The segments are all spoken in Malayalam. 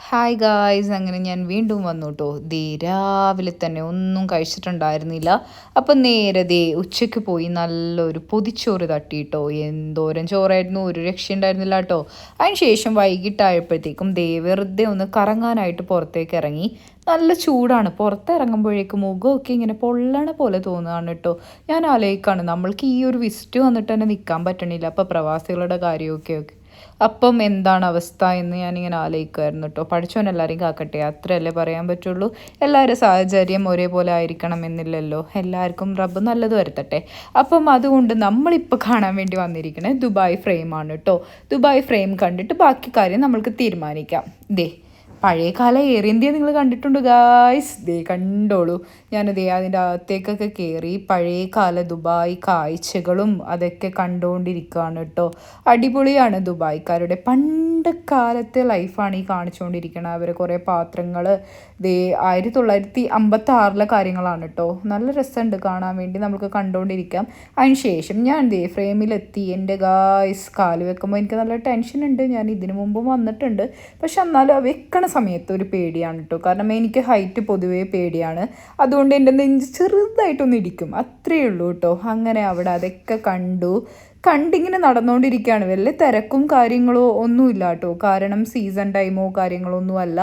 ഹായ് ഗായ്സ്, അങ്ങനെ ഞാൻ വീണ്ടും വന്നു കേട്ടോ. രാവിലെ തന്നെ ഒന്നും കഴിച്ചിട്ടുണ്ടായിരുന്നില്ല. അപ്പം നേരെ ഉച്ചയ്ക്ക് പോയി നല്ലൊരു പൊതിച്ചോറ് തട്ടിയിട്ടോ. എന്തോരം ചോറായിരുന്നു, ഒരു രക്ഷയുണ്ടായിരുന്നില്ല കേട്ടോ. അതിന് ശേഷം വൈകിട്ടായപ്പോഴത്തേക്കും വെറുതെ ഒന്ന് കറങ്ങാനായിട്ട് പുറത്തേക്ക് ഇറങ്ങി. നല്ല ചൂടാണ്, പുറത്തിറങ്ങുമ്പോഴേക്കും മുഖമൊക്കെ ഇങ്ങനെ പൊള്ളണ പോലെ തോന്നുകയാണ് കേട്ടോ. ഞാൻ ആലോചിക്കുകയാണ്, നമ്മൾക്ക് ഈ ഒരു വിസിറ്റ് വന്നിട്ട് തന്നെ നിൽക്കാൻ പറ്റണില്ല. അപ്പോൾ പ്രവാസികളുടെ കാര്യമൊക്കെ അപ്പം എന്താണ് അവസ്ഥ എന്ന് ഞാനിങ്ങനെ ആലോചിക്കുമായിരുന്നു കേട്ടോ. പഠിച്ചവൻ എല്ലാവരെയും കാക്കട്ടെ, അത്രയല്ലേ പറയാൻ പറ്റുള്ളൂ. എല്ലാവരും സാഹചര്യം ഒരേപോലെ ആയിരിക്കണം എന്നില്ലല്ലോ. എല്ലാവർക്കും റബ്ബ് നല്ലത് വരുത്തട്ടെ. അപ്പം അതുകൊണ്ട് നമ്മളിപ്പോൾ കാണാൻ വേണ്ടി വന്നിരിക്കുന്നത് ദുബായ് ഫ്രെയിമാണ് കേട്ടോ. ദുബായ് ഫ്രെയിം കണ്ടിട്ട് ബാക്കി കാര്യം നമ്മൾക്ക് തീരുമാനിക്കാം. പഴയകാല എയർ ഇന്ത്യ നിങ്ങൾ കണ്ടിട്ടുണ്ട് ഗായ്സ്. കണ്ടോളൂ. അതിൻ്റെ അകത്തേക്കൊക്കെ കയറി പഴയകാല ദുബായ് കാഴ്ചകളും അതൊക്കെ കണ്ടുകൊണ്ടിരിക്കുകയാണ് കേട്ടോ. അടിപൊളിയാണ് ദുബായ്ക്കാരുടെ പണ്ട് കാലത്തെ ലൈഫാണ് ഈ കാണിച്ചുകൊണ്ടിരിക്കുന്നത്. അവർ കുറേ പാത്രങ്ങൾ 1956 കാര്യങ്ങളാണ് കേട്ടോ. നല്ല രസമുണ്ട് കാണാൻ വേണ്ടി, നമുക്ക് കണ്ടുകൊണ്ടിരിക്കാം. അതിന് ശേഷം ഞാൻ ഫ്രെയിമിലെത്തി. എൻ്റെ ഗായ്സ്, കാല് വെക്കുമ്പോൾ എനിക്ക് നല്ല ടെൻഷനുണ്ട്. ഞാൻ ഇതിനു മുമ്പും വന്നിട്ടുണ്ട്, പക്ഷെ എന്നാലും വെക്കണ സമയത്ത് ഒരു പേടിയാണ് കേട്ടോ. കാരണം എനിക്ക് ഹൈറ്റ് പൊതുവേ പേടിയാണ്. അതുകൊണ്ട് എൻ്റെ നെഞ്ച് ചെറുതായിട്ടൊന്ന് ഇടിക്കും, അത്രയേ ഉള്ളൂ കേട്ടോ. അങ്ങനെ അവിടെ അതൊക്കെ കണ്ടിങ്ങനെ നടന്നുകൊണ്ടിരിക്കുകയാണ്. വലിയ തിരക്കും കാര്യങ്ങളോ ഒന്നുമില്ല കേട്ടോ. കാരണം സീസൺ ടൈമോ കാര്യങ്ങളോ ഒന്നും അല്ല.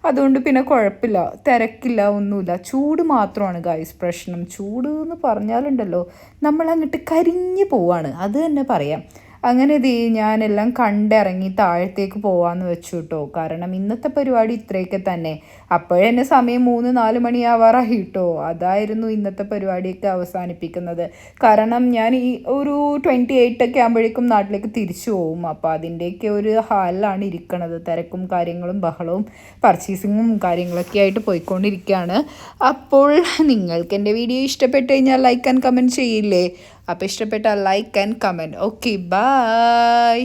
അതുകൊണ്ട് പിന്നെ കുഴപ്പമില്ല, തിരക്കില്ല, ഒന്നുമില്ല. ചൂട് മാത്രമാണ് ഗായ്സ് പ്രശ്നം. ചൂട് എന്ന് പറഞ്ഞാലുണ്ടല്ലോ, നമ്മളങ്ങോട്ട് കരിഞ്ഞു പോവാണ്, അത് തന്നെ പറയാം. അങ്ങനെ ഞാനെല്ലാം കണ്ടിറങ്ങി താഴത്തേക്ക് പോകാമെന്ന് വെച്ചു കേട്ടോ. കാരണം ഇന്നത്തെ പരിപാടി ഇത്രയൊക്കെ തന്നെ. അപ്പോഴെന്നെ സമയം 3-4 മണിയാവാറായി കേട്ടോ. അതായിരുന്നു ഇന്നത്തെ പരിപാടിയൊക്കെ അവസാനിപ്പിക്കുന്നത്. കാരണം ഞാൻ ഈ ഒരു 28 ആകുമ്പോഴേക്കും നാട്ടിലേക്ക് തിരിച്ചു പോകും. അപ്പോൾ അതിൻ്റെയൊക്കെ ഒരു ഹാലിലാണ് ഇരിക്കണത്. തിരക്കും കാര്യങ്ങളും ബഹളവും പർച്ചേസിങ്ങും കാര്യങ്ങളൊക്കെ ആയിട്ട് പോയിക്കൊണ്ടിരിക്കുകയാണ്. അപ്പോൾ നിങ്ങൾക്ക് എൻ്റെ വീഡിയോ ഇഷ്ടപ്പെട്ട് കഴിഞ്ഞാൽ ലൈക്ക് ആൻഡ് കമൻറ്റ് ചെയ്യില്ലേ? അപ്പോൾ ഇഷ്ടപ്പെട്ടാൽ like and comment. Okay, by.